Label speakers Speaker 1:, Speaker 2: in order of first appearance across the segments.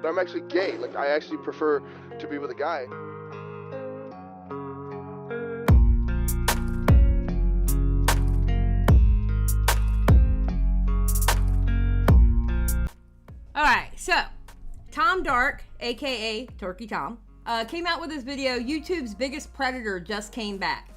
Speaker 1: but I'm actually gay. Like, I actually prefer to be with a guy.
Speaker 2: All right, so Tom Dark, aka Turkey Tom, came out with this video. YouTube's biggest predator just came back.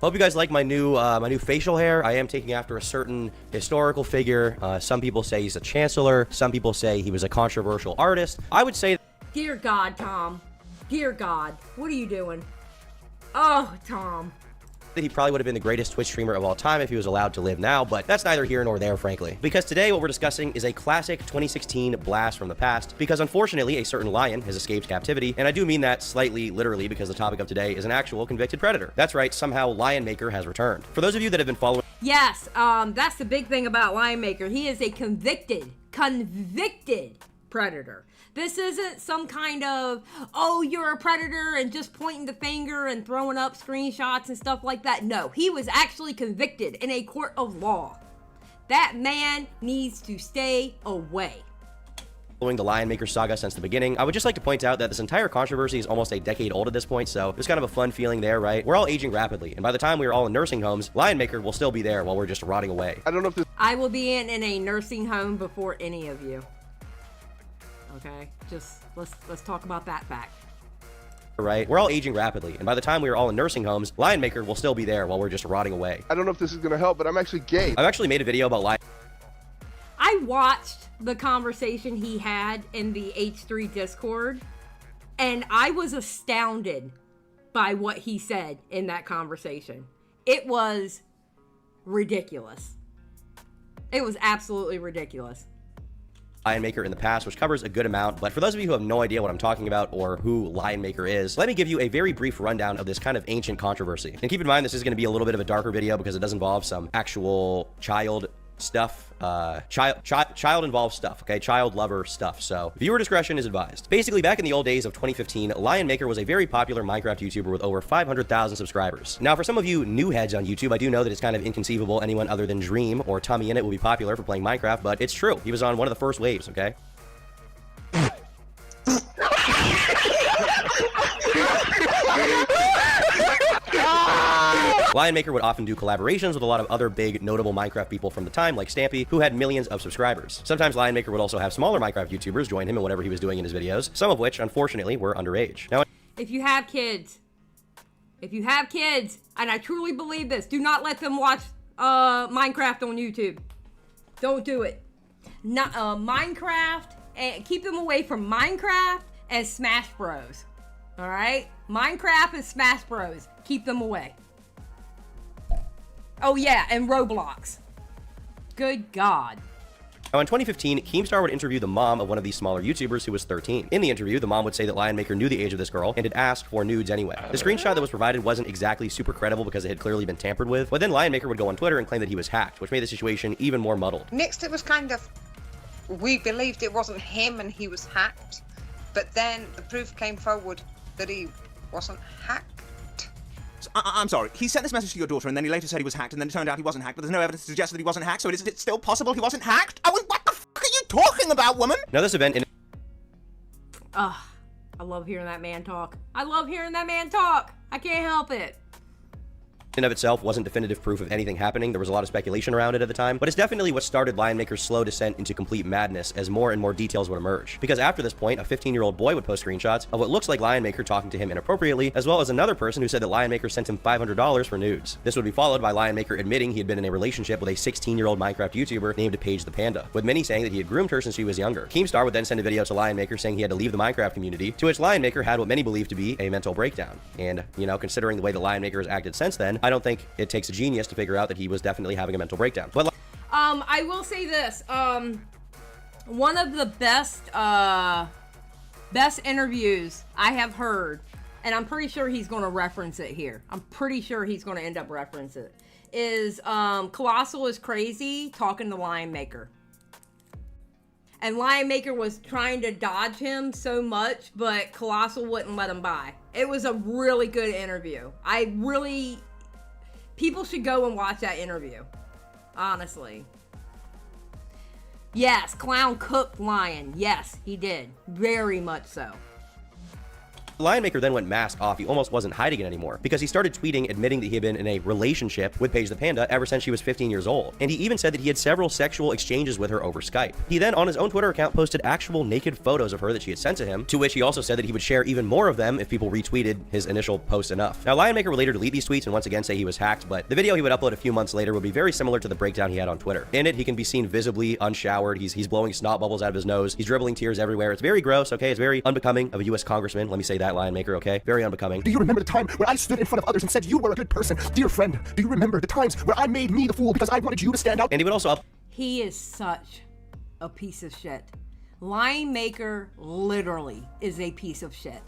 Speaker 3: Hope you guys like my new facial hair. I am taking after a certain historical figure. Some people say he's a chancellor. Some people say he was a controversial artist. I would say...
Speaker 2: Dear God, Tom. Dear God. What are you doing? Oh, Tom.
Speaker 3: That he probably would have been the greatest Twitch streamer of all time if he was allowed to live now, but that's neither here nor there, frankly. Because today what we're discussing is a classic 2016 blast from the past, because unfortunately a certain lion has escaped captivity, and I do mean that slightly literally because the topic of today is an actual convicted predator. That's right, somehow Lionmaker has returned. For those of you that have been following...
Speaker 2: Yes, that's the big thing about Lionmaker. He is a convicted predator. This isn't some kind of, oh, you're a predator and just pointing the finger and throwing up screenshots and stuff like that. No, he was actually convicted in a court of law. That man needs to stay away.
Speaker 3: Following the Lionmaker saga since the beginning, I would just like to point out that this entire controversy is almost a decade old at this point, so there's kind of a fun feeling there, right? We're all aging rapidly, and by the time we are all in nursing homes, Lionmaker will still be there while we're just rotting away.
Speaker 1: I don't know if this...
Speaker 2: I will be in a nursing home before any of you. Okay, just let's talk about that fact.
Speaker 3: Right? We're all aging rapidly, and by the time we are all in nursing homes, Lionmaker will still be there while we're just rotting away.
Speaker 1: I don't know if this is gonna help, but I'm actually gay.
Speaker 3: I've actually made a video about
Speaker 2: I watched the conversation he had in the H3 Discord, and I was astounded by what he said in that conversation. It was ridiculous. It was absolutely ridiculous.
Speaker 3: Lionmaker in the past, which covers a good amount, but for those of you who have no idea what I'm talking about or who Lionmaker is, let me give you a very brief rundown of this kind of ancient controversy. And keep in mind, this is going to be a little bit of a darker video because it does involve some actual child stuff, child involved stuff, okay? Child lover stuff. So viewer discretion is advised. Basically, back in the old days of 2015, Lionmaker was a very popular Minecraft YouTuber with over 500,000 subscribers. Now, for some of you new heads on YouTube, I do know that it's kind of inconceivable anyone other than Dream or Tummy in it will be popular for playing Minecraft, but it's true. He was on one of the first waves, okay? Lionmaker would often do collaborations with a lot of other big, notable Minecraft people from the time, like Stampy, who had millions of subscribers. Sometimes Lionmaker would also have smaller Minecraft YouTubers join him in whatever he was doing in his videos, some of which, unfortunately, were underage. Now,
Speaker 2: if you have kids, and I truly believe this, do not let them watch Minecraft on YouTube. Don't do it. Not Minecraft, and keep them away from Minecraft and Smash Bros. All right? Minecraft and Smash Bros. Keep them away. Oh yeah, and Roblox. Good God.
Speaker 3: Now, in 2015, Keemstar would interview the mom of one of these smaller YouTubers who was 13. In the interview, the mom would say that Lionmaker knew the age of this girl and had asked for nudes anyway. The screenshot that was provided wasn't exactly super credible because it had clearly been tampered with, but then Lionmaker would go on Twitter and claim that he was hacked, which made the situation even more muddled.
Speaker 4: Next, it was kind of, we believed it wasn't him and he was hacked, but then the proof came forward that he wasn't hacked.
Speaker 5: I'm sorry, he sent this message to your daughter and then he later said he was hacked and then it turned out he wasn't hacked, but there's no evidence to suggest that he wasn't hacked, so is it still possible he wasn't hacked? Oh, what the f*** are you talking about, woman?
Speaker 3: Now, this event...
Speaker 2: Ugh, I love hearing that man talk. I love hearing that man talk. I can't help it.
Speaker 3: in of itself wasn't definitive proof of anything happening. There was a lot of speculation around it at the time, but it's definitely what started Lionmaker's slow descent into complete madness as more and more details would emerge. Because after this point, a 15-year-old boy would post screenshots of what looks like Lionmaker talking to him inappropriately, as well as another person who said that Lionmaker sent him $500 for nudes. This would be followed by Lionmaker admitting he had been in a relationship with a 16-year-old Minecraft YouTuber named Paige the Panda, with many saying that he had groomed her since she was younger. Keemstar would then send a video to Lionmaker saying he had to leave the Minecraft community, to which Lionmaker had what many believe to be a mental breakdown. And, you know, considering the way the Lionmaker has acted since then, I don't think it takes a genius to figure out that he was definitely having a mental breakdown. But
Speaker 2: I will say this, one of the best interviews I have heard, and I'm pretty sure he's going to reference it here. I'm pretty sure he's going to end up referencing it, is Colossal is crazy talking to Lionmaker. And Lionmaker was trying to dodge him so much, but Colossal wouldn't let him by. It was a really good interview. People should go and watch that interview, honestly. Yes, Clown cooked Lion. Yes, he did. Very much so.
Speaker 3: Lionmaker then went mask off. He almost wasn't hiding it anymore because he started tweeting admitting that he had been in a relationship with Paige the Panda ever since she was 15 years old. And he even said that he had several sexual exchanges with her over Skype. He then, on his own Twitter account, posted actual naked photos of her that she had sent to him, to which he also said that he would share even more of them if people retweeted his initial post enough. Now, Lionmaker would later delete these tweets and once again say he was hacked, but the video he would upload a few months later would be very similar to the breakdown he had on Twitter. In it, he can be seen visibly unshowered. He's blowing snot bubbles out of his nose. He's dribbling tears everywhere. It's very gross, okay? It's very unbecoming of a U.S. congressman. Let me say that, Lionmaker, okay? Very unbecoming.
Speaker 6: Do you remember the time when I stood in front of others and said you were a good person? Dear friend, do you remember the times where I made me the fool because I wanted you to stand out?
Speaker 3: And he would also
Speaker 2: He is such a piece of shit. Lionmaker literally is a piece of shit.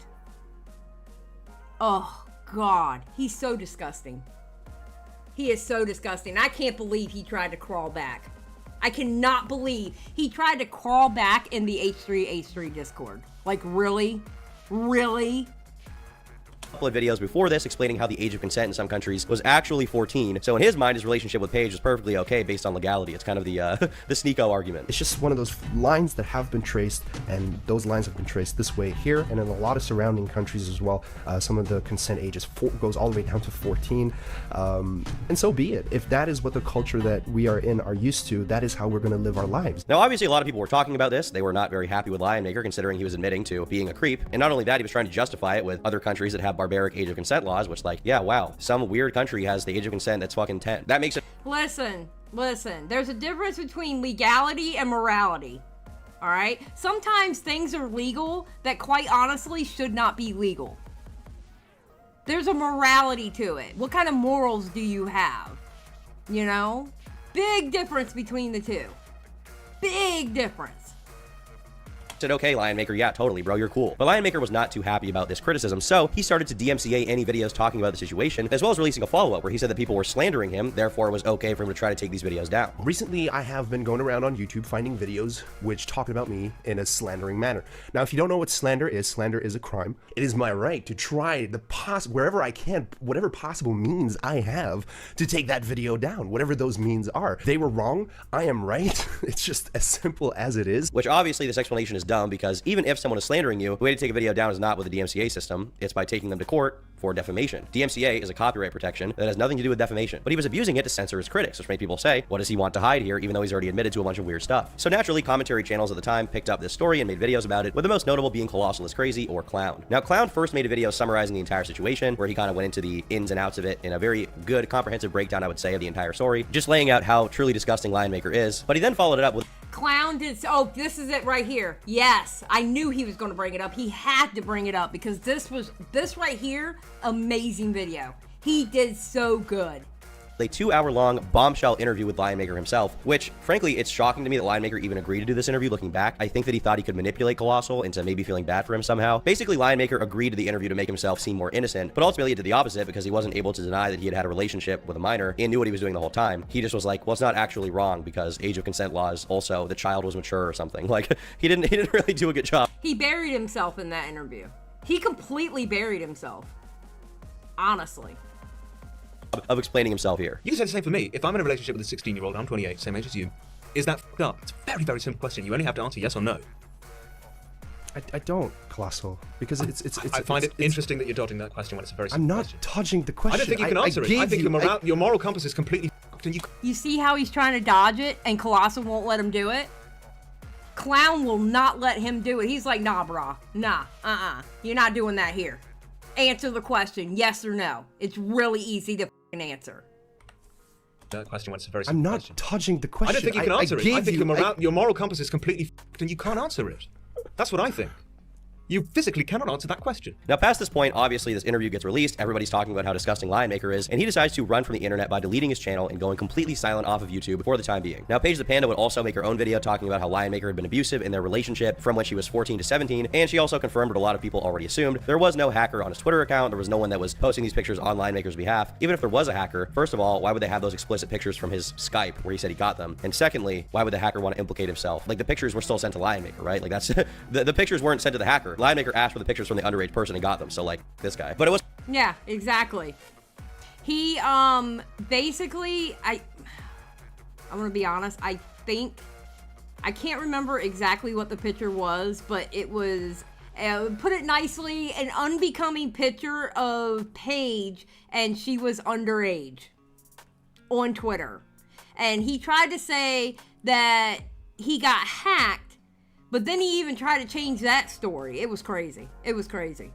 Speaker 2: Oh, God. He's so disgusting. He is so disgusting. I can't believe he tried to crawl back. I cannot believe he tried to crawl back in the H3H3 Discord. Like, really? Really?
Speaker 3: upload videos before this explaining how the age of consent in some countries was actually 14. So in his mind, his relationship with Paige was perfectly okay based on legality. It's kind of the the Sneeko argument.
Speaker 6: It's just one of those lines that have been traced, and those lines have been traced this way here and in a lot of surrounding countries as well. Some of the consent ages goes all the way down to 14, and so be it. If that is what the culture that we are in are used to, that is how we're going to live our lives.
Speaker 3: Now, obviously, a lot of people were talking about this. They were not very happy with Lionmaker, considering he was admitting to being a creep. And not only that, he was trying to justify it with other countries that have barbaric age of consent laws, which, like, yeah, wow, some weird country has the age of consent that's fucking 10. That makes it...
Speaker 2: Listen, there's a difference between legality and morality. All right? Sometimes things are legal that quite honestly should not be legal. There's a morality to it. What kind of morals do you have? You know? Big difference between the two. Big difference.
Speaker 3: Said, okay, Lionmaker, yeah, totally, bro, you're cool. But Lionmaker was not too happy about this criticism, so he started to DMCA any videos talking about the situation, as well as releasing a follow-up where he said that people were slandering him, therefore it was okay for him to try to take these videos down.
Speaker 6: Recently, I have been going around on YouTube finding videos which talk about me in a slandering manner. Now, if you don't know what slander is a crime. It is my right to try wherever I can, whatever possible means I have to take that video down, whatever those means are. They were wrong, I am right. It's just as simple as it is.
Speaker 3: Which obviously this explanation is dumb, because even if someone is slandering you, the way to take a video down is not with the DMCA system, it's by taking them to court for defamation. DMCA is a copyright protection that has nothing to do with defamation. But he was abusing it to censor his critics, which made people say, what does he want to hide here, even though he's already admitted to a bunch of weird stuff? So naturally, commentary channels at the time picked up this story and made videos about it, with the most notable being Colossal is Crazy or Clown. Now, Clown first made a video summarizing the entire situation, where he kind of went into the ins and outs of it in a very good, comprehensive breakdown, I would say, of the entire story, just laying out how truly disgusting Lionmaker is. But he then followed it up with...
Speaker 2: Clown did, oh, this is it right here. Yes, I knew he was going to bring it up. He had to bring it up because this right here, amazing video. He did so good.
Speaker 3: A 2-hour-long bombshell interview with Lionmaker himself, which, frankly, it's shocking to me that Lionmaker even agreed to do this interview looking back. I think that he thought he could manipulate Colossal into maybe feeling bad for him somehow. Basically, Lionmaker agreed to the interview to make himself seem more innocent, but ultimately it did the opposite because he wasn't able to deny that he had had a relationship with a minor and knew what he was doing the whole time. He just was like, well, it's not actually wrong because age of consent laws, also the child was mature or something. Like, he didn't really do a good job.
Speaker 2: He buried himself in that interview. He completely buried himself. Honestly.
Speaker 3: Of explaining himself here.
Speaker 7: You can say the same for me. If I'm in a relationship with a 16-year-old, I'm 28, same age as you. Is that f***ed up? It's a very, very simple question. You only have to answer yes or no.
Speaker 6: I don't, Colossal, because
Speaker 7: I find it interesting that you're dodging that question when it's a very simple
Speaker 6: I'm not
Speaker 7: question.
Speaker 6: dodging the question.
Speaker 7: I don't think you can answer it. I think your moral compass is completely f***ed and
Speaker 2: You see how he's trying to dodge it and Colossal won't let him do it? Clown will not let him do it. He's like, nah, brah. Nah, You're not doing that here. Answer the question, yes or no. It's really easy to answer.
Speaker 7: that question when it's a very simple question.
Speaker 6: I'm not dodging the question.
Speaker 7: I don't think you can answer it. I think your moral compass is completely f***ed and you can't answer it. That's what I think. You physically cannot answer that question.
Speaker 3: Now, past this point, obviously, this interview gets released. Everybody's talking about how disgusting Lionmaker is, and he decides to run from the internet by deleting his channel and going completely silent off of YouTube for the time being. Now, Paige the Panda would also make her own video talking about how Lionmaker had been abusive in their relationship from when she was 14 to 17, and she also confirmed what a lot of people already assumed. There was no hacker on his Twitter account. There was no one that was posting these pictures on Lionmaker's behalf. Even if there was a hacker, first of all, why would they have those explicit pictures from his Skype where he said he got them? And secondly, why would the hacker want to implicate himself? Like, the pictures were still sent to Lionmaker, right? Like, that's the pictures weren't sent to the hacker. Lionmaker asked for the pictures from the underage person and got them, so like this guy. But it was...
Speaker 2: Yeah, exactly. He basically, I'm gonna be honest, I think I can't remember exactly what the picture was, but it was, put it nicely, an unbecoming picture of Paige, and she was underage on Twitter. And he tried to say that he got hacked, but then he even tried to change that story. It was crazy. It was crazy.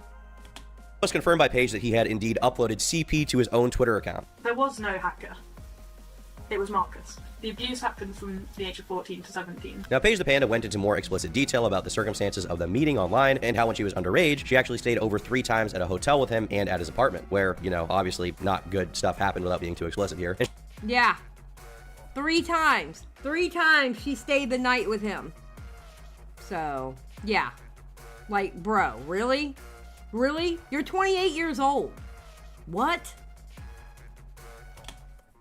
Speaker 3: It was confirmed by Paige that he had indeed uploaded CP to his own Twitter account.
Speaker 8: There was no hacker. It was Marcus. The abuse happened from the age of 14 to 17.
Speaker 3: Now, Paige the Panda went into more explicit detail about the circumstances of the meeting online and how when she was underage, she actually stayed over 3 times at a hotel with him and at his apartment, where, you know, obviously not good stuff happened without being too explicit here.
Speaker 2: Yeah. 3 times. 3 times she stayed the night with him. So, yeah. Like, bro, really? Really? You're 28 years old. What?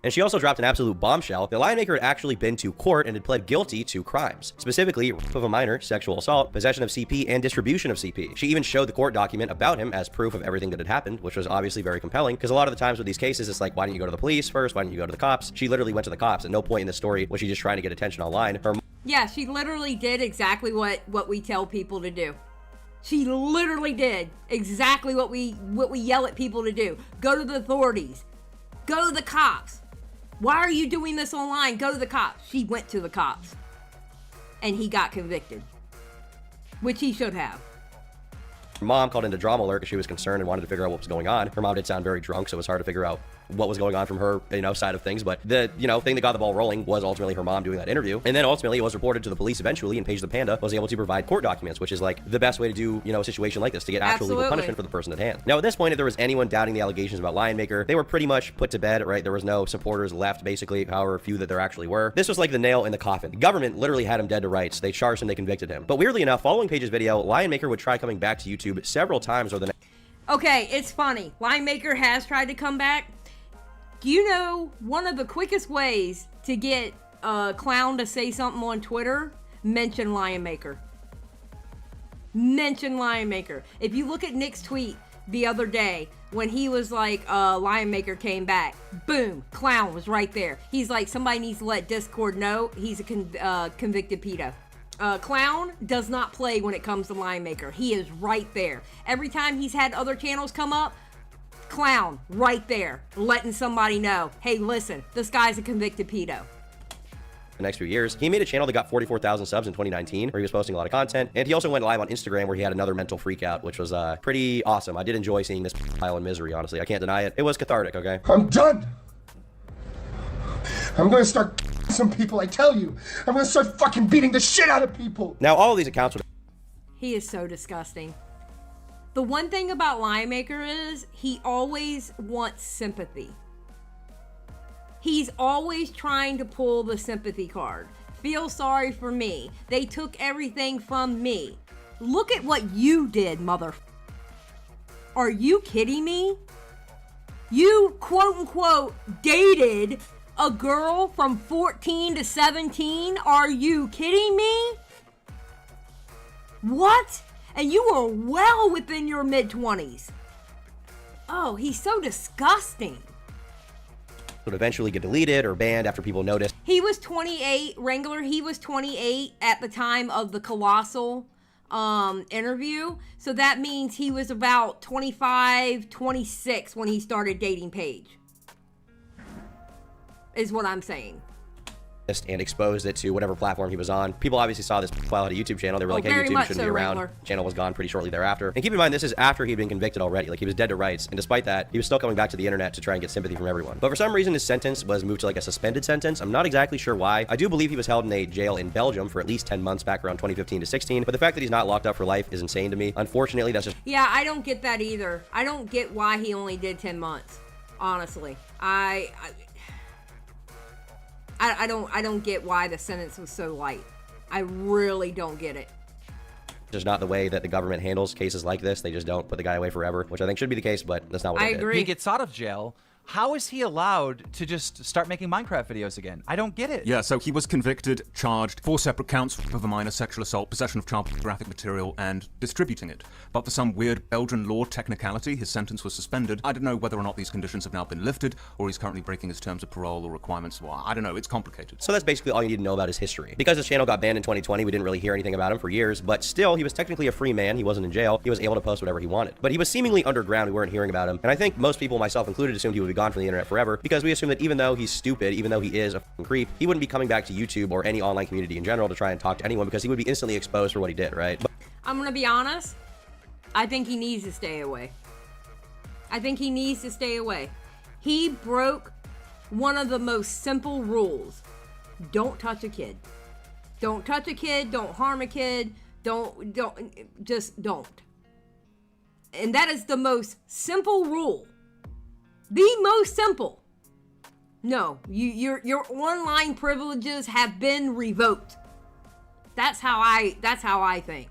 Speaker 3: And she also dropped an absolute bombshell. The Lionmaker had actually been to court and had pled guilty to crimes, specifically rape of a minor, sexual assault, possession of CP, and distribution of CP. She even showed the court document about him as proof of everything that had happened, which was obviously very compelling, because a lot of the times with these cases, it's like, why didn't you go to the police first? Why didn't you go to the cops? She literally went to the cops. At no point in this story was she just trying to get attention online.
Speaker 2: Yeah, she literally did exactly what we tell people to do. She literally did exactly what we yell at people to do. Go to the authorities. Go to the cops. Why are you doing this online? Go to the cops. She went to the cops. And he got convicted. Which he should have.
Speaker 3: Her mom called into drama alert because she was concerned and wanted to figure out what was going on. Her mom did sound very drunk, so it was hard to figure out what was going on from her, side of things. But the, thing that got the ball rolling was ultimately her mom doing that interview. And then ultimately it was reported to the police eventually, and Paige the Panda was able to provide court documents, which is like the best way to do, a situation like this, to get actual legal punishment for the person at hand. Now, at this point, if there was anyone doubting the allegations about Lionmaker, they were pretty much put to bed, right? There was no supporters left, basically, however few that there actually were. This was like the nail in the coffin. The government literally had him dead to rights. They charged him, they convicted him. But weirdly enough, following Paige's video, Lionmaker would try coming back to YouTube several times over the next.
Speaker 2: Okay, it's funny. Lionmaker has tried to come back. Do you know one of the quickest ways to get a clown to say something on Twitter? Mention Lionmaker. Mention Lionmaker. If you look at Nick's tweet the other day when he was like, Lionmaker came back, boom, clown was right there. He's like, somebody needs to let Discord know he's a convicted pedo. Clown does not play when it comes to Lionmaker. He is right there. Every time he's had other channels come up, clown right there, letting somebody know, hey, listen, this guy's a convicted pedo.
Speaker 3: The next few years, he made a channel that got 44,000 subs in 2019, where he was posting a lot of content, and he also went live on Instagram, where he had another mental freak out, which was pretty awesome. I did enjoy seeing this pile in misery, honestly. I can't deny it. It was cathartic, okay?
Speaker 9: I'm done. I'm gonna start some people, I tell you. I'm gonna start fucking beating the shit out of people.
Speaker 3: Now, all of these accounts were...
Speaker 2: He is so disgusting. The one thing about Lionmaker is he always wants sympathy. He's always trying to pull the sympathy card. Feel sorry for me. They took everything from me. Look at what you did, mother. Are you kidding me? You, quote unquote, dated a girl from 14 to 17? Are you kidding me? What? And you were well within your mid-20s. Oh, he's so disgusting.
Speaker 3: Would eventually get deleted or banned after people noticed.
Speaker 2: He was 28, Wrangler. He was 28 at the time of the Colossal interview. So that means he was about 25, 26 when he started dating Paige. Is what I'm saying.
Speaker 3: And exposed it to whatever platform he was on. People obviously saw this while at a YouTube channel. They were like, hey, YouTube shouldn't be around.
Speaker 2: Wrangler.
Speaker 3: Channel was gone pretty shortly thereafter. And keep in mind, this is after he'd been convicted already. Like, he was dead to rights. And despite that, he was still coming back to the internet to try and get sympathy from everyone. But for some reason, his sentence was moved to like a suspended sentence. I'm not exactly sure why. I do believe he was held in a jail in Belgium for at least 10 months back around 2015 to 16. But the fact that he's not locked up for life is insane to me. Unfortunately, that's just...
Speaker 2: Yeah, I don't get that either. I don't get why he only did 10 months. Honestly. I don't get why the sentence was so light. I really don't get it.
Speaker 3: Just not the way that the government handles cases like this. They just don't put the guy away forever, which I think should be the case, but that's not what
Speaker 2: I
Speaker 3: they did.
Speaker 2: agree.
Speaker 10: He gets out of jail, How is he allowed to just start making Minecraft videos again? I don't get it.
Speaker 11: Yeah, so he was convicted, charged, 4 separate counts of a minor sexual assault, possession of child pornographic material, and distributing it. But for some weird Belgian law technicality, his sentence was suspended. I don't know whether or not these conditions have now been lifted, or he's currently breaking his terms of parole or requirements. Well, I don't know, it's complicated.
Speaker 3: So that's basically all you need to know about his history. Because his channel got banned in 2020, we didn't really hear anything about him for years, but still, he was technically a free man. He wasn't in jail. He was able to post whatever he wanted. But he was seemingly underground. We weren't hearing about him. And I think most people, myself included, assumed he would be gone from the internet forever, because we assume that even though he's stupid, even though he is a fucking creep, he wouldn't be coming back to YouTube or any online community in general to try and talk to anyone, because he would be instantly exposed for what he did, right?
Speaker 2: I'm gonna be honest. I think he needs to stay away. I think he needs to stay away. He broke one of the most simple rules. Don't touch a kid. Don't touch a kid. Don't harm a kid. Just don't. And that is the most simple rule. The most simple. No, your online privileges have been revoked. That's how I think,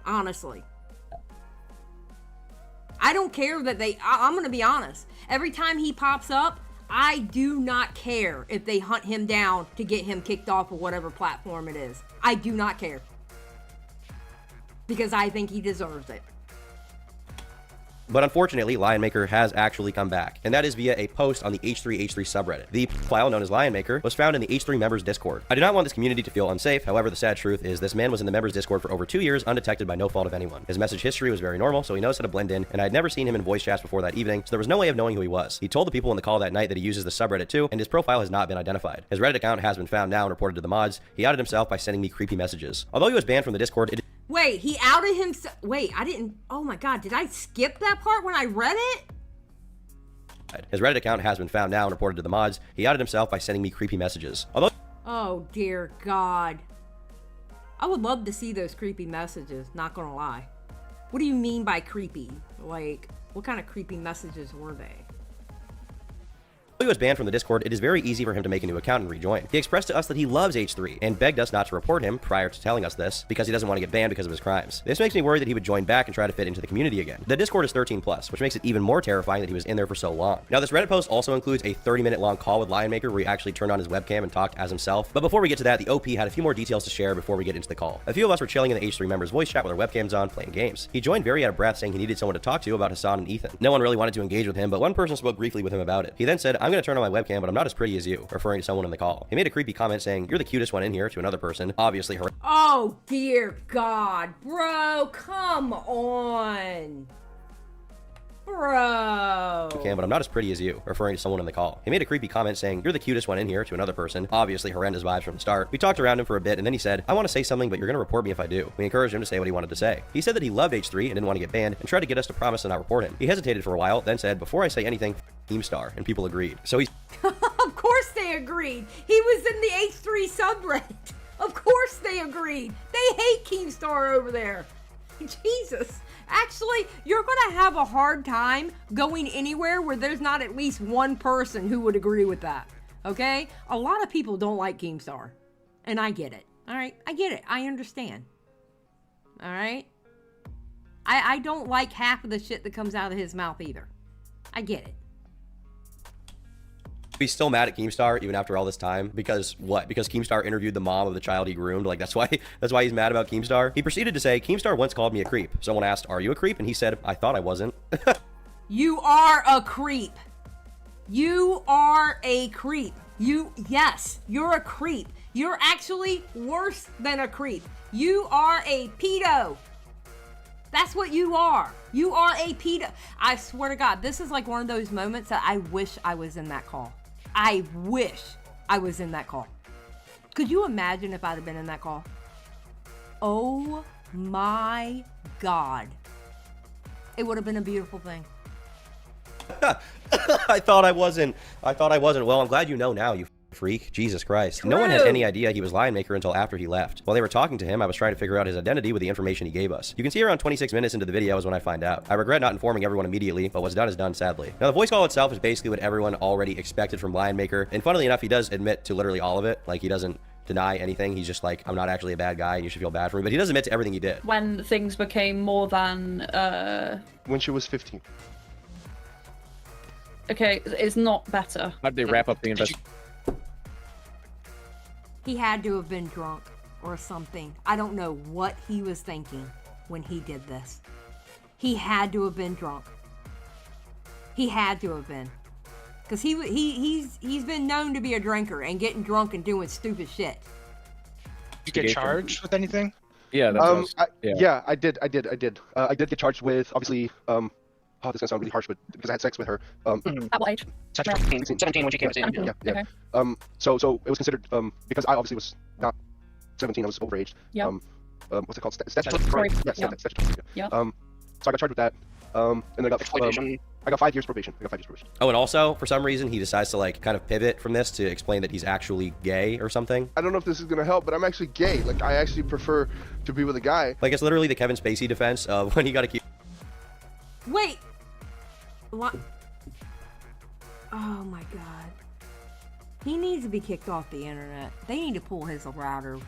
Speaker 2: honestly. I don't care that I'm going to be honest. Every time he pops up, I do not care if they hunt him down to get him kicked off of whatever platform it is. I do not care. Because I think he deserves it.
Speaker 3: But unfortunately, Lionmaker has actually come back, and that is via a post on the H3H3 subreddit. The file known as Lionmaker was found in the H3 members Discord. I do not want this community to feel unsafe. However, the sad truth is this man was in the members Discord for over 2 years, undetected by no fault of anyone. His message history was very normal, so he knows how to blend in, and I had never seen him in voice chats before that evening, so there was no way of knowing who he was. He told the people in the call that night that he uses the subreddit too, and his profile has not been identified. His Reddit account has been found now and reported to the mods. He outed himself by sending me creepy messages. Although he was banned from the Discord,
Speaker 2: Wait, he outed himself. Wait, I didn't. Oh my God, did I skip that part when I read it?
Speaker 3: His Reddit account has been found now and reported to the mods. He outed himself by sending me creepy messages. Although.
Speaker 2: Oh dear God. I would love to see those creepy messages, not gonna lie. What do you mean by creepy? Like, what kind of creepy messages were they?
Speaker 3: He was banned from the Discord, it is very easy for him to make a new account and rejoin. He expressed to us that he loves H3 and begged us not to report him prior to telling us this because he doesn't want to get banned because of his crimes. This makes me worried that he would join back and try to fit into the community again. The Discord is 13+, which makes it even more terrifying that he was in there for so long. Now, this Reddit post also includes a 30-minute long call with Lionmaker where he actually turned on his webcam and talked as himself. But before we get to that, the OP had a few more details to share before we get into the call. A few of us were chilling in the H3 members voice chat with our webcams on, playing games. He joined very out of breath, saying he needed someone to talk to about Hassan and Ethan. No one really wanted to engage with him, but one person spoke briefly with him about it. He then said, "I'm going to turn on my webcam, but I'm not as pretty as you," referring to someone in the call. He made a creepy comment saying, "You're the cutest one in here," to another person, obviously her.
Speaker 2: Oh dear God, bro, come on. Bro.
Speaker 3: Okay, but I'm not as pretty as you, referring to someone in the call. He made a creepy comment saying, "You're the cutest one in here," to another person, obviously horrendous vibes from the start. We talked around him for a bit, and then he said, "I want to say something, but you're going to report me if I do." We encouraged him to say what he wanted to say. He said that he loved H3 and didn't want to get banned, and tried to get us to promise to not report him. He hesitated for a while, then said, "Before I say anything, Star," and people agreed. So he's
Speaker 2: Of course they agreed. He was in the H3 subreddit. Of course they agreed. They hate Keemstar over there. Jesus. Actually, you're going to have a hard time going anywhere where there's not at least one person who would agree with that. Okay? A lot of people don't like Keemstar. And I get it. All right? I get it. I understand. All right? I don't like half of the shit that comes out of his mouth either. I get it.
Speaker 3: He's still mad at Keemstar even after all this time. Because what? Because Keemstar interviewed the mom of the child he groomed. Like, that's why he's mad about Keemstar. He proceeded to say, "Keemstar once called me a creep. Someone asked, 'Are you a creep?' And he said, 'I thought I wasn't.'"
Speaker 2: You are a creep. You are a creep. Yes, you're a creep. You're actually worse than a creep. You are a pedo. That's what you are. You are a pedo. I swear to God, this is like one of those moments that I wish I was in that call. I wish I was in that call. Could you imagine if I'd have been in that call? Oh my God. It would have been a beautiful thing.
Speaker 3: I thought I wasn't. Well, I'm glad you know now, you freak. Jesus Christ.
Speaker 2: True.
Speaker 3: No one had any idea he was Lionmaker until after he left. While they were talking to him, I was trying to figure out his identity with the information he gave us. You can see around 26 minutes into the video is when I find out. I regret not informing everyone immediately, but what's done is done, sadly. Now, the voice call itself is basically what everyone already expected from Lionmaker, and funnily enough, he does admit to literally all of it. Like, he doesn't deny anything. He's just like, "I'm not actually a bad guy, and you should feel bad for me," but he does admit to everything he did.
Speaker 12: When things became more than,
Speaker 1: When she was 15.
Speaker 12: Okay, it's not better.
Speaker 13: How did they wrap up the investigation?
Speaker 2: He had to have been drunk or something. I don't know what he was thinking when he did this. He had to have been drunk. He had to have been. Because he's been known to be a drinker and getting drunk and doing stupid shit.
Speaker 14: Did you get charged with anything?
Speaker 13: Yeah, that's
Speaker 1: yeah, I did. I did get charged with, obviously, oh, this is gonna sound really harsh, but because I had sex with her.
Speaker 12: At what age?
Speaker 14: 17 when she came in.
Speaker 1: Yeah.
Speaker 12: Okay.
Speaker 1: So it was considered, because I obviously was not 17, I was overage.
Speaker 12: Yeah.
Speaker 1: What's it called? Statutory. Yes,
Speaker 12: Yeah.
Speaker 1: statutory.
Speaker 12: Yeah.
Speaker 1: So I got charged with that. And then I got 5 years probation.
Speaker 3: Oh, and also, for some reason, he decides to, like, kind of pivot from this to explain that he's actually gay or something.
Speaker 1: I don't know if this is gonna help, but I'm actually gay. Like, I actually prefer to be with a guy.
Speaker 3: Like, it's literally the Kevin Spacey defense of when he got accused.
Speaker 2: Wait. What? Oh my god. He needs to be kicked off the internet. They need to pull his router.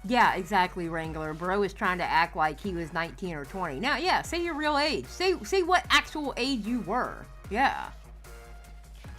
Speaker 2: Yeah, exactly, Wrangler. Bro is trying to act like he was 19 or 20. Now, yeah, say your real age. Say what actual age you were. Yeah.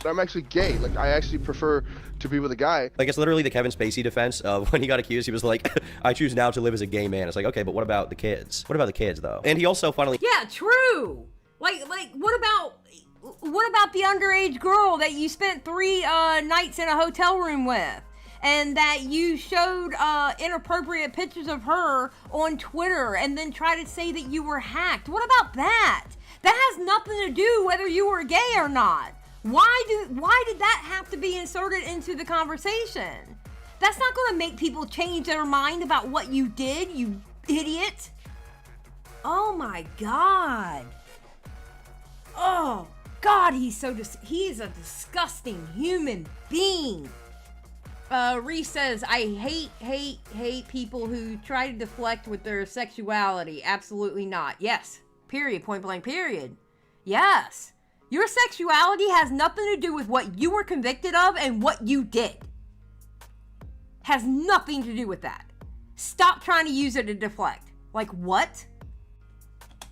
Speaker 1: But I'm actually gay. Like, I actually prefer to be with a guy.
Speaker 3: Like, it's literally the Kevin Spacey defense of when he got accused, he was like, I choose now to live as a gay man. It's like, okay, but what about the kids? What about the kids, though? And he also finally...
Speaker 2: Yeah, true. Like, what about the underage girl that you spent 3 nights in a hotel room with? And that you showed inappropriate pictures of her on Twitter and then tried to say that you were hacked. What about that? That has nothing to do whether you were gay or not. Why did that have to be inserted into the conversation? That's not going to make people change their mind about what you did, you idiot. Oh my god. Oh god, he is a disgusting human being. Reese says, I hate people who try to deflect with their sexuality. Absolutely not. Yes. Period. Point blank period. Yes. Your sexuality has nothing to do with what you were convicted of and what you did. Has nothing to do with that. Stop trying to use it to deflect. Like what?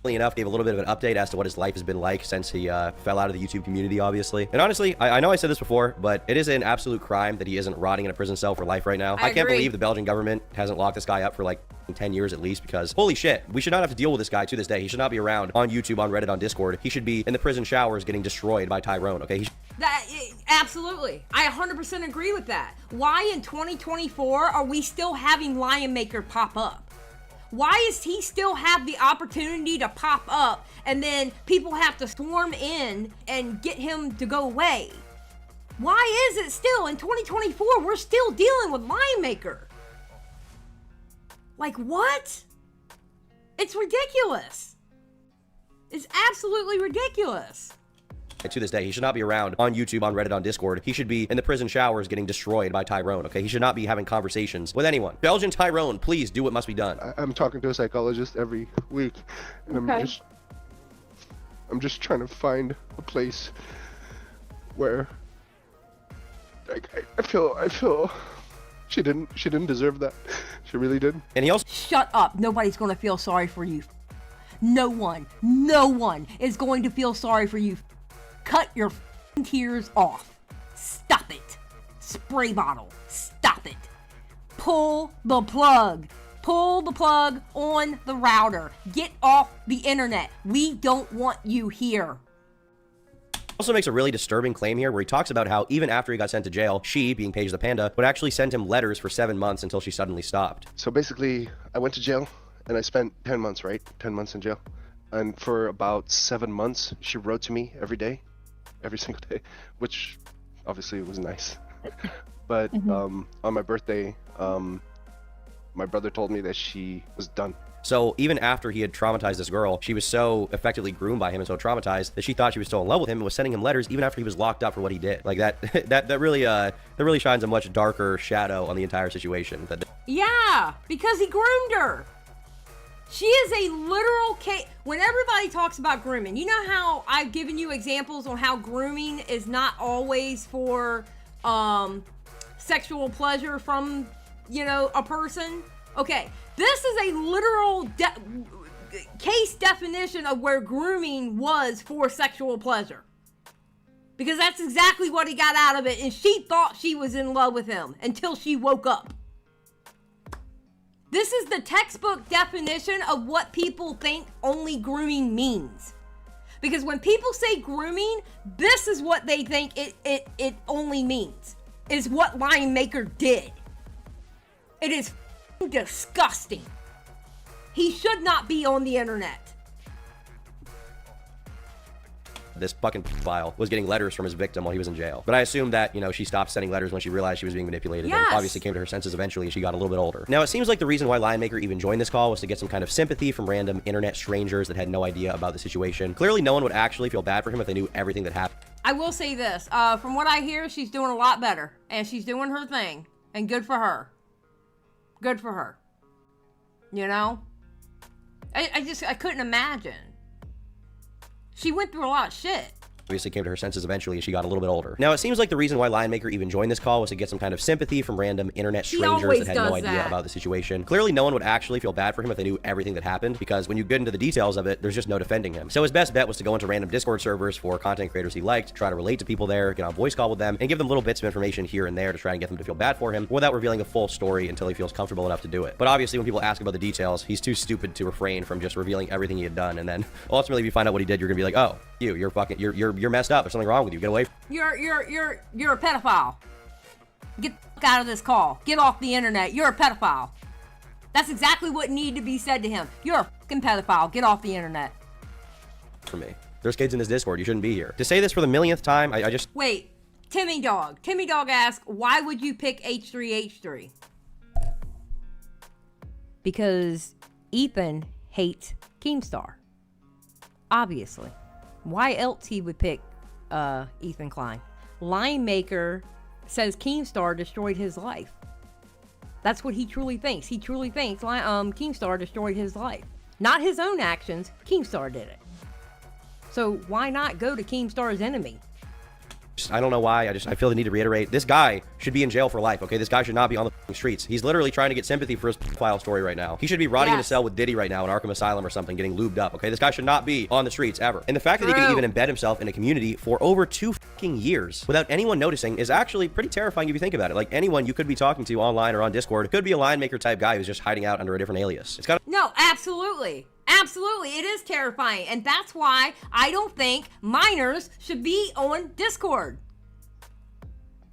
Speaker 3: Enough gave a little bit of an update as to what his life has been like since he fell out of the YouTube community, obviously. And honestly, I know I said this before, but it is an absolute crime that he isn't rotting in a prison cell for life right now. I can't believe the Belgian government hasn't locked this guy up for like 10 years at least, because holy shit, we should not have to deal with this guy to this day. He should not be around on YouTube, on Reddit, on Discord. He should be in the prison showers getting destroyed by Tyrone, okay?
Speaker 2: Absolutely. I 100% agree with that. Why in 2024 are we still having Lionmaker pop up? Why does he still have the opportunity to pop up and then people have to swarm in and get him to go away? Why is it still in 2024 we're still dealing with Lionmaker? Like what? It's ridiculous. It's absolutely ridiculous.
Speaker 3: To this day, he should not be around on YouTube, on Reddit, on Discord. He should be in the prison showers getting destroyed by Tyrone, okay? He should not be having conversations with anyone. Belgian Tyrone, please do what must be done.
Speaker 1: I'm talking to a psychologist every week, and I'm just trying to find a place where I feel she didn't deserve that. She really didn't.
Speaker 3: And he also...
Speaker 2: Shut up. Nobody's going to feel sorry for you. No one is going to feel sorry for you. Cut your tears off. Stop it. Spray bottle. Stop it. Pull the plug. Pull the plug on the router. Get off the internet. We don't want you here.
Speaker 3: Also makes a really disturbing claim here where he talks about how even after he got sent to jail, she, being Paige the Panda, would actually send him letters for 7 months until she suddenly stopped.
Speaker 1: So basically, I went to jail and I spent 10 months, right? 10 months in jail. And for about 7 months, she wrote to me every day. Every single day, which obviously was nice. But on my birthday, my brother told me that she was done.
Speaker 3: So even after he had traumatized this girl, she was so effectively groomed by him and so traumatized that she thought she was still in love with him and was sending him letters even after he was locked up for what he did. Like that really shines a much darker shadow on the entire situation.
Speaker 2: Yeah, because he groomed her. She is a literal case. When everybody talks about grooming, you know how I've given you examples on how grooming is not always for sexual pleasure from, a person? Okay, this is a literal case definition of where grooming was for sexual pleasure. Because that's exactly what he got out of it, and she thought she was in love with him until she woke up. This is the textbook definition of what people think only grooming means. Because when people say grooming, this is what they think it only means. Is what Lionmaker did. It is disgusting. He should not be on the internet.
Speaker 3: This fucking file was getting letters from his victim while he was in jail. But I assume that, you know, she stopped sending letters when she realized she was being manipulated and obviously came to her senses eventually as she got a little bit older. Now, it seems like the reason why Lionmaker even joined this call was to get some kind of sympathy from random internet strangers that had no idea about the situation. Clearly, no one would actually feel bad for him if they knew everything that happened.
Speaker 2: I will say this, from what I hear, she's doing a lot better, and she's doing her thing, and good for her. Good for her. You know? I couldn't imagine. She went through a lot of shit.
Speaker 3: Obviously came to her senses eventually as she got a little bit older. Now, it seems like the reason why Lionmaker even joined this call was to get some kind of sympathy from random internet strangers that had no idea about the situation. Clearly, no one would actually feel bad for him if they knew everything that happened, because when you get into the details of it, there's just no defending him. So his best bet was to go into random Discord servers for content creators he liked, try to relate to people there, get on voice call with them, and give them little bits of information here and there to try and get them to feel bad for him without revealing the full story until he feels comfortable enough to do it. But obviously, when people ask about the details, he's too stupid to refrain from just revealing everything he had done, and then ultimately, if you find out what he did, you're gonna be like, oh, you're messed up. There's something wrong with you. Get away.
Speaker 2: You're a pedophile. Get the fuck out of this call. Get off the internet. You're a pedophile. That's exactly what needed to be said to him. You're a fucking pedophile. Get off the internet.
Speaker 3: For me. There's kids in this Discord. You shouldn't be here. To say this for the millionth time, I just...
Speaker 2: Wait. Timmy Dog. Timmy Dog asks, why would you pick H3H3? Because Ethan hates Keemstar. Obviously. Why else he would pick Ethan Klein? Lionmaker says Keemstar destroyed his life. That's what he truly thinks. He truly thinks Keemstar destroyed his life. Not his own actions. Keemstar did it. So why not go to Keemstar's enemy?
Speaker 3: I don't know why. I feel the need to reiterate. This guy should be in jail for life, okay? This guy should not be on the streets. He's literally trying to get sympathy for his file story right now. He should be rotting in a cell with Diddy right now in Arkham Asylum or something, getting lubed up, okay? This guy should not be on the streets ever. And the fact that he can even embed himself in a community for over 2 fucking years without anyone noticing is actually pretty terrifying if you think about it. Like, anyone you could be talking to online or on Discord could be a Lionmaker type guy who's just hiding out under a different alias. It's kind of...
Speaker 2: No, absolutely. Absolutely. It is terrifying. And that's why I don't think minors should be on Discord.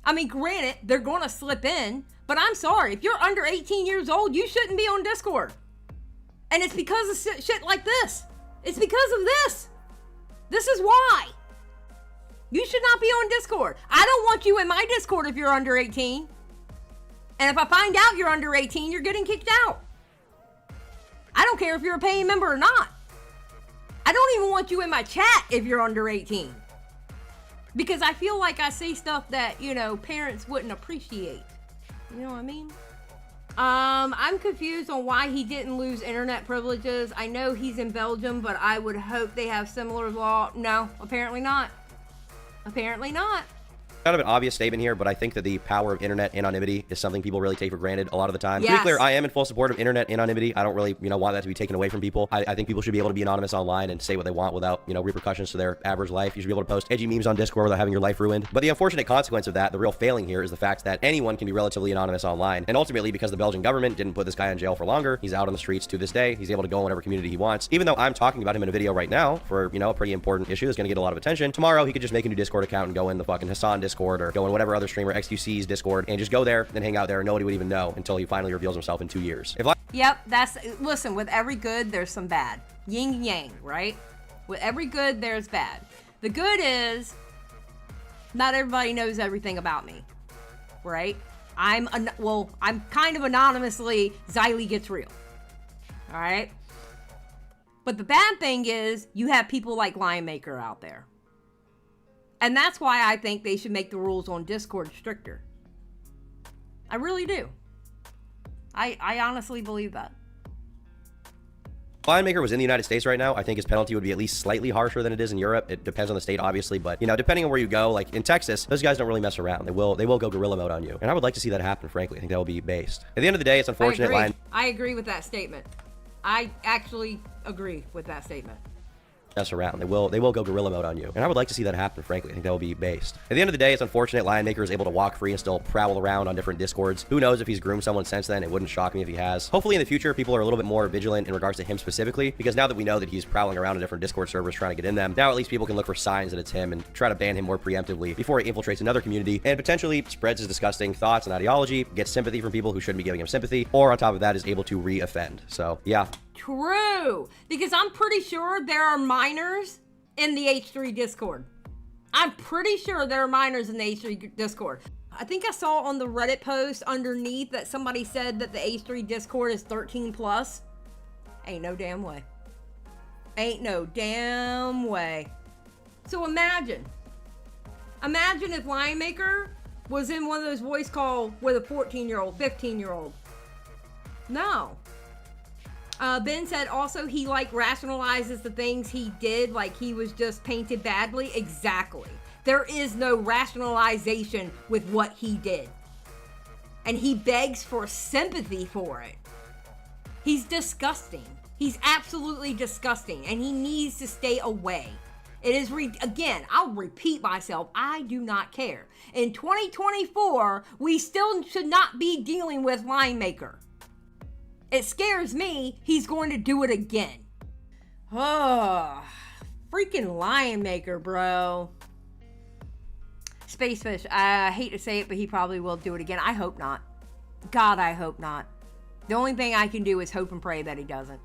Speaker 2: I mean, granted, they're going to slip in, but I'm sorry. If you're under 18 years old, you shouldn't be on Discord. And it's because of shit like this. It's because of this. This is why. You should not be on Discord. I don't want you in my Discord if you're under 18. And if I find out you're under 18, you're getting kicked out. I don't care if you're a paying member or not. I don't even want you in my chat if you're under 18. Because I feel like I say stuff that, you know, parents wouldn't appreciate. You know what I mean? I'm confused on why he didn't lose internet privileges. I know he's in Belgium, but I would hope they have similar law. No, apparently not. Apparently not.
Speaker 3: Kind of an obvious statement here, but I think that the power of internet anonymity is something people really take for granted a lot of the time. To be clear, I am in full support of internet anonymity. I don't really, want that to be taken away from people. I think people should be able to be anonymous online and say what they want without, repercussions to their average life. You should be able to post edgy memes on Discord without having your life ruined. But the unfortunate consequence of that, the real failing here, is the fact that anyone can be relatively anonymous online. And ultimately, because the Belgian government didn't put this guy in jail for longer, he's out on the streets to this day. He's able to go in whatever community he wants. Even though I'm talking about him in a video right now for, a pretty important issue that's going to get a lot of attention, tomorrow he could just make a new Discord account and go in the fucking Hassan Discord or go in whatever other streamer XQC's Discord and just go there and hang out there and nobody would even know until he finally reveals himself in 2 years.
Speaker 2: Yep, listen, with every good, there's some bad. Yin and yang, right? With every good, there's bad. The good is, not everybody knows everything about me, right? I'm kind of anonymously, Xylie Gets Real, all right? But the bad thing is, you have people like Lionmaker out there. And that's why I think they should make the rules on Discord stricter. I really do. I honestly believe that.
Speaker 3: Lionmaker was in the United States right now, I think his penalty would be at least slightly harsher than it is in Europe. It depends on the state, obviously, but depending on where you go, like in Texas, those guys don't really mess around. They will go gorilla mode on you. And I would like to see that happen, frankly. I think that will be based. At the end of the day, it's unfortunate.
Speaker 2: I agree with that statement. I actually agree with that statement.
Speaker 3: Mess around. They will go gorilla mode on you. And I would like to see that happen, frankly. I think that will be based. At the end of the day, it's unfortunate Lionmaker is able to walk free and still prowl around on different discords. Who knows if he's groomed someone since then? It wouldn't shock me if he has. Hopefully in the future, people are a little bit more vigilant in regards to him specifically, because now that we know that he's prowling around on different Discord servers trying to get in them, now at least people can look for signs that it's him and try to ban him more preemptively before he infiltrates another community and potentially spreads his disgusting thoughts and ideology, gets sympathy from people who shouldn't be giving him sympathy, or on top of that is able to re-offend. So yeah.
Speaker 2: True, because I'm pretty sure there are minors in the H3 Discord. I'm pretty sure there are minors in the H3 Discord. I think I saw on the Reddit post underneath that somebody said that the H3 Discord is 13 plus. Ain't no damn way. Ain't no damn way. So imagine if Lionmaker was in one of those voice calls with a 14-year-old, 15-year-old. No. Ben said also he rationalizes the things he did like he was just painted badly. Exactly. There is no rationalization with what he did. And he begs for sympathy for it. He's disgusting. He's absolutely disgusting and he needs to stay away. It is, again, I'll repeat myself, I do not care. In 2024, we still should not be dealing with Lionmaker. It scares me he's going to do it again. Oh, freaking Lionmaker, bro. Spacefish, I hate to say it, but he probably will do it again. I hope not. God, I hope not. The only thing I can do is hope and pray that he doesn't.